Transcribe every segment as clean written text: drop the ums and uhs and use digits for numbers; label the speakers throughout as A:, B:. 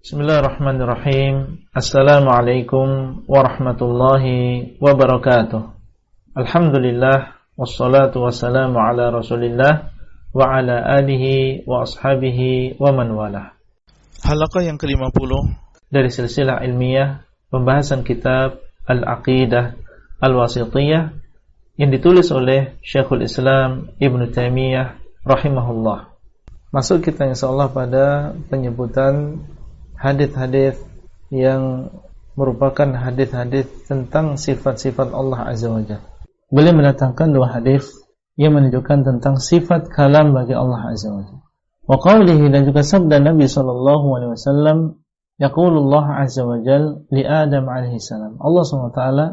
A: Bismillahirrahmanirrahim. Assalamualaikum warahmatullahi wabarakatuh. Alhamdulillah, wassalatu wassalamu ala Rasulillah wa ala alihi wa ashabihi wa man walah.
B: Halaqah yang ke-50
A: dari silsilah ilmiah pembahasan kitab Al-Aqidah Al-Wasithiyah yang ditulis oleh Syekhul Islam Ibnu Taimiyah rahimahullah. Masuk kita insyaallah pada penyebutan hadits-hadits yang merupakan hadits-hadits tentang sifat-sifat Allah Azza wa Jalla. Beliau mendatangkan dua hadits yang menunjukkan tentang sifat kalam bagi Allah Azza wa Jalla. Wa qawlihi, dan juga sabda Nabi sallallahu alaihi wasallam, yaqulullah Azza wa Jalla li Adam alaihi salam. Allah Subhanahu wa taala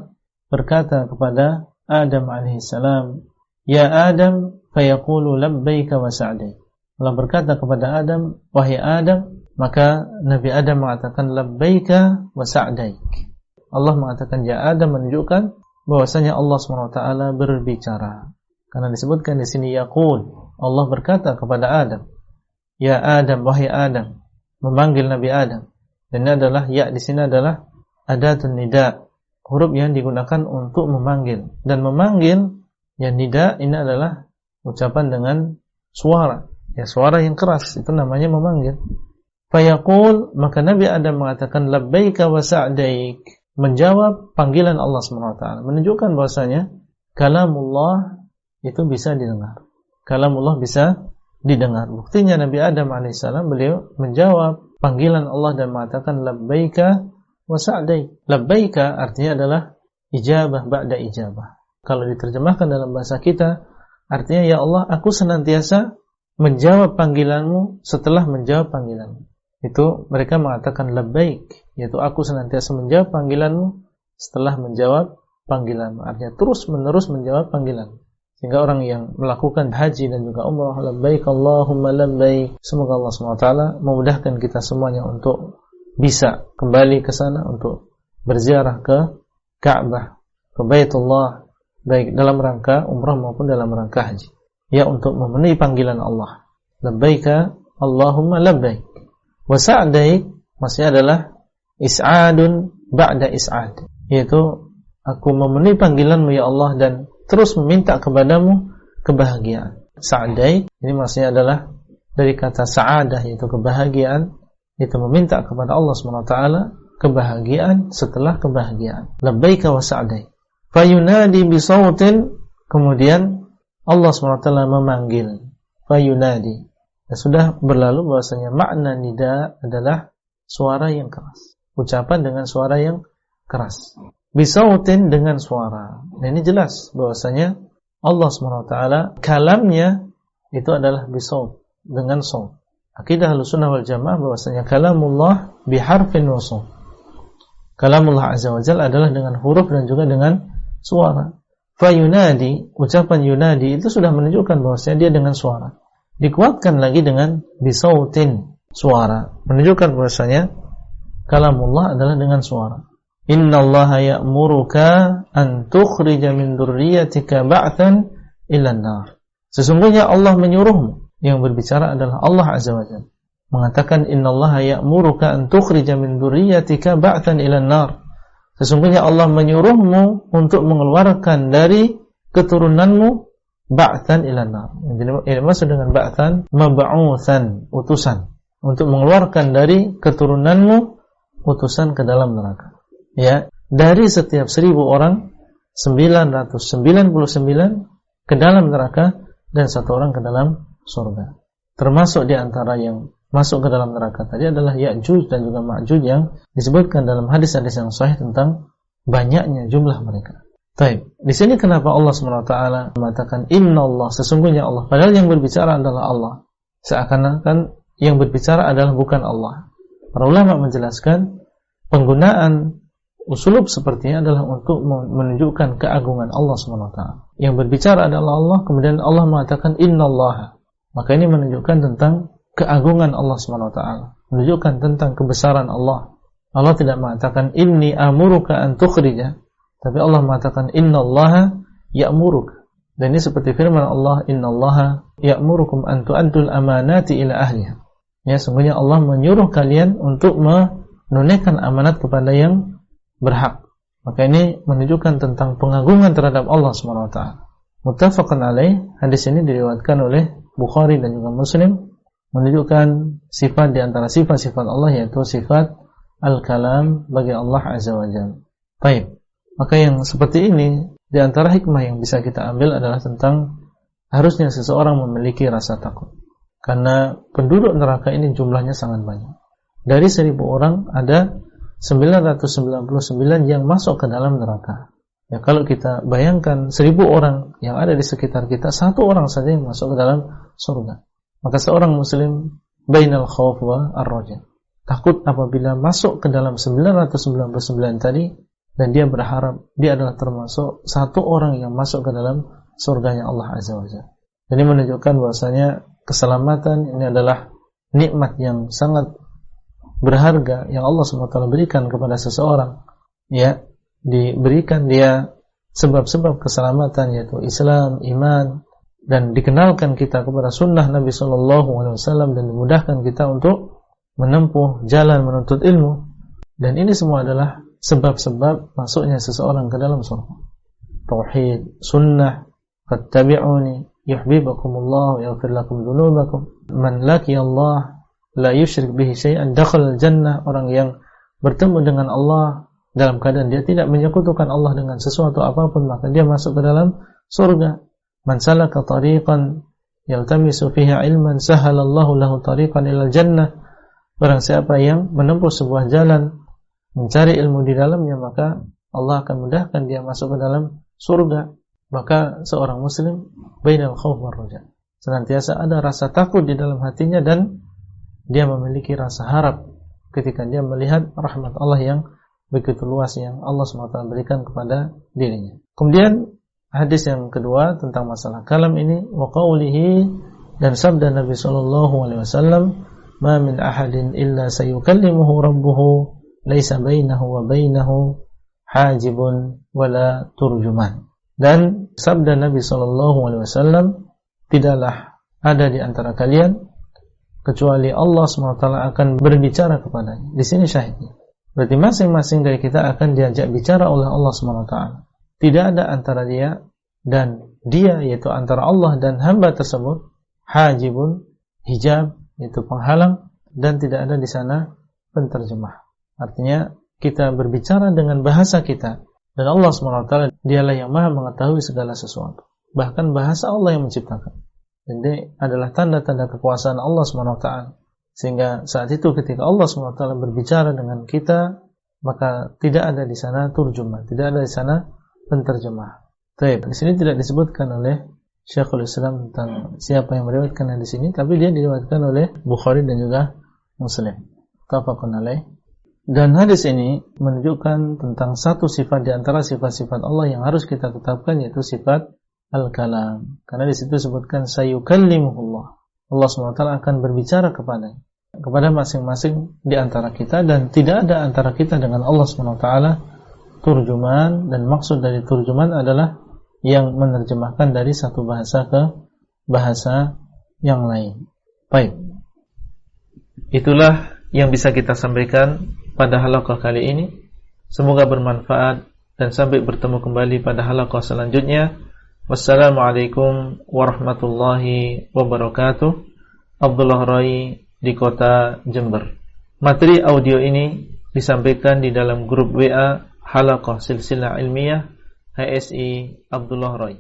A: berkata kepada Adam alaihi salam, ya Adam, fayaqulu labbaika wa sa'daik. Allah berkata kepada Adam, wahai Adam, maka Nabi Adam mengatakan labbaika wa sa'daik. Allah mengatakan ya Adam, menunjukkan bahwasanya Allah SWT berbicara. Karena disebutkan di sini yaqul, Allah berkata kepada Adam, ya Adam, wahai Adam, memanggil Nabi Adam. Dan ini adalah ya di sini adalah adatun nida, huruf yang digunakan untuk memanggil. Dan memanggil yang nida ini adalah ucapan dengan suara, ya suara yang keras, itu namanya memanggil. Fayaqul, maka Nabi Adam mengatakan labbaika wa sa'daik, menjawab panggilan Allah SWT, menunjukkan bahwasanya kalamullah itu bisa didengar. Kalamullah bisa didengar. Buktinya Nabi Adam alaihissalam beliau menjawab panggilan Allah dan mengatakan labbaika wa sa'daik. Labbaika artinya adalah ijabah ba'da ijabah. Kalau diterjemahkan dalam bahasa kita, artinya ya Allah, aku senantiasa menjawab panggilanmu setelah menjawab panggilanmu. Itu mereka mengatakan labbaik, yaitu aku senantiasa menjawab panggilanmu setelah menjawab panggilanmu. Artinya terus menerus menjawab panggilanmu. Sehingga orang yang melakukan haji dan juga umrah, labbaik Allahumma labbaik, semoga Allah SWT memudahkan kita semuanya untuk bisa kembali ke sana, untuk berziarah ke Ka'bah, ke Baitullah, baik dalam rangka umrah maupun dalam rangka haji, ya untuk memenuhi panggilan Allah. Labbaika Allahumma labbaik. Wa sa'daik maksudnya adalah is'adun ba'da is'ad, yaitu aku memenuhi panggilanmu ya Allah dan terus meminta kepadamu kebahagiaan. Sa'daik ini maksudnya adalah dari kata sa'adah, yaitu kebahagiaan, yaitu meminta kepada Allah SWT kebahagiaan setelah kebahagiaan. Labbaika wa sa'daik. Fayunadi bisautin, kemudian Allah SWT memanggil. Fayunadi. Sudah berlalu bahwasanya makna nida adalah suara yang keras, ucapan dengan suara yang keras. Bisautin, dengan suara. Nah, ini jelas bahwasanya Allah SWT kalamnya itu adalah bisaut, dengan saut. Akidah Ahlussunnah wal Jamaah bahwasanya kalamullah biharfin wa saut. Kalamullah Azza wa Jalla adalah dengan huruf dan juga dengan suara. Fayunadi, ucapan yunadi itu sudah menunjukkan bahwasanya dia dengan suara. Dikuatkan lagi dengan bisautin, suara, menunjukkan bahwasanya kalamullah adalah dengan suara. Innallaha ya'muruka an tukhrija min dzurriyyatika ba'than ilan nar. Sesungguhnya Allah menyuruhmu, yang berbicara adalah Allah Azza wa Jalla, mengatakan innallaha ya'muruka an tukhrija min dzurriyyatika ba'than ilan nar. Sesungguhnya Allah menyuruhmu untuk mengeluarkan dari keturunanmu ba'than ilan nar. Yang dimaksud dengan ba'than, mab'utsan, utusan, untuk mengeluarkan dari keturunanmu utusan ke dalam neraka. Ya, dari setiap 1000 orang 999 ke dalam neraka dan 1 orang ke dalam surga. Termasuk di antara yang masuk ke dalam neraka tadi adalah Ya'juj dan juga Ma'juj yang disebutkan dalam hadis-hadis yang sahih tentang banyaknya jumlah mereka. Baik, di sini kenapa Allah SWT mengatakan Inna Allah, sesungguhnya Allah, padahal yang berbicara adalah Allah. Seakan-akan yang berbicara adalah bukan Allah. Para ulama menjelaskan penggunaan usulub sepertinya adalah untuk menunjukkan keagungan Allah SWT. Yang berbicara adalah Allah, kemudian Allah mengatakan Inna Allah, maka ini menunjukkan tentang keagungan Allah SWT, menunjukkan tentang kebesaran Allah. Allah tidak mengatakan Inni amuruka an tukhrija, tapi Allah mengatakan innallaha ya'muruk. Dan ini seperti firman Allah, innallaha ya'murukum an tu'addul amanati ila ahliha. Ya, sungguhnya Allah menyuruh kalian untuk menunaikan amanat kepada yang berhak. Maka ini menunjukkan tentang pengagungan terhadap Allah Subhanahu wa taala. Muttafaqun alaih, hadis ini diriwayatkan oleh Bukhari dan juga Muslim, menunjukkan sifat di antara sifat-sifat Allah, yaitu sifat al-kalam bagi Allah Azza wa Jalla. Baik. Maka yang seperti ini, di antara hikmah yang bisa kita ambil adalah tentang harusnya seseorang memiliki rasa takut. Karena penduduk neraka ini jumlahnya sangat banyak. Dari 1000 orang ada 999 yang masuk ke dalam neraka. Ya, kalau kita bayangkan 1000 orang yang ada di sekitar kita, satu orang saja yang masuk ke dalam surga. Maka seorang muslim bainal khawf wa ar-raja, takut apabila masuk ke dalam 999 tadi, dan dia berharap dia adalah termasuk satu orang yang masuk ke dalam surganya Allah Azza wa Jalla. Jadi menunjukkan bahwasanya keselamatan ini adalah nikmat yang sangat berharga yang Allah SWT berikan kepada seseorang. Ya, diberikan dia sebab-sebab keselamatan, yaitu Islam, iman, dan dikenalkan kita kepada sunnah Nabi SAW, dan dimudahkan kita untuk menempuh jalan menuntut ilmu. Dan ini semua adalah sebab-sebab masuknya seseorang ke dalam surga. Tauhid, sunnah, fattabi'uni yuhibbukumullah wa yaghfir lakum dzunubakum. Man laqiya Allah la yusyrik bihi syai'an dakhala al-jannah. Orang yang bertemu dengan Allah dalam keadaan dia tidak menyekutukan Allah dengan sesuatu apapun, maka dia masuk ke dalam surga. Man salaka tariqan yaltamisu fihi ilman sahalallahu lahu tariqan ilal jannah. Barang siapa yang menempuh sebuah jalan mencari ilmu di dalamnya, maka Allah akan mudahkan dia masuk ke dalam surga. Maka seorang muslim bainal khawf war raja, senantiasa ada rasa takut di dalam hatinya, dan dia memiliki rasa harap ketika dia melihat rahmat Allah yang begitu luas yang Allah SWT berikan kepada dirinya. Kemudian hadis yang kedua tentang masalah kalam ini, wa qawlihi, dan sabda Nabi SAW, ma min ahadin illa sayukallimuhu rabbuhu laisa bainahu wa bainahu hajibun wala turjuman. Dan sabda Nabi SAW, tidaklah ada di antara kalian kecuali Allah SWT akan berbicara kepadanya. Di sini syahidnya. Berarti masing-masing dari kita akan diajak bicara oleh Allah SWT. Tidak ada antara dia dan dia, yaitu antara Allah dan hamba tersebut, hajibun, hijab, yaitu penghalang, dan tidak ada di sana penterjemah. Artinya kita berbicara dengan bahasa kita, dan Allah SWT dialah yang maha mengetahui segala sesuatu. Bahkan bahasa Allah yang menciptakan. Jadi adalah tanda-tanda kekuasaan Allah SWT. Sehingga saat itu ketika Allah SWT berbicara dengan kita, maka tidak ada di sana turjumah, tidak ada di sana penterjemah. Baik, di sini tidak disebutkan oleh Syekhul Islam tentang siapa yang meriwayatkan di sini, tapi dia diriwayatkan oleh Bukhari dan juga Muslim. Tafaqun alaih. Dan hadis ini menunjukkan tentang satu sifat di antara sifat-sifat Allah yang harus kita tetapkan, yaitu sifat al-kalam. Karena di situ disebutkan sayukallimuhullah. Allah SWT akan berbicara kepada masing-masing di antara kita, dan tidak ada antara kita dengan Allah SWT turjuman, dan maksud dari turjuman adalah yang menerjemahkan dari satu bahasa ke bahasa yang lain. Baik. Itulah yang bisa kita sampaikan pada halaqah kali ini. Semoga bermanfaat, dan sampai bertemu kembali pada halaqah selanjutnya. Wassalamualaikum warahmatullahi wabarakatuh. Abdullah Rai di kota Jember. Materi audio ini disampaikan di dalam grup WA Halaqah Silsilah Ilmiah HSI Abdullah Rai.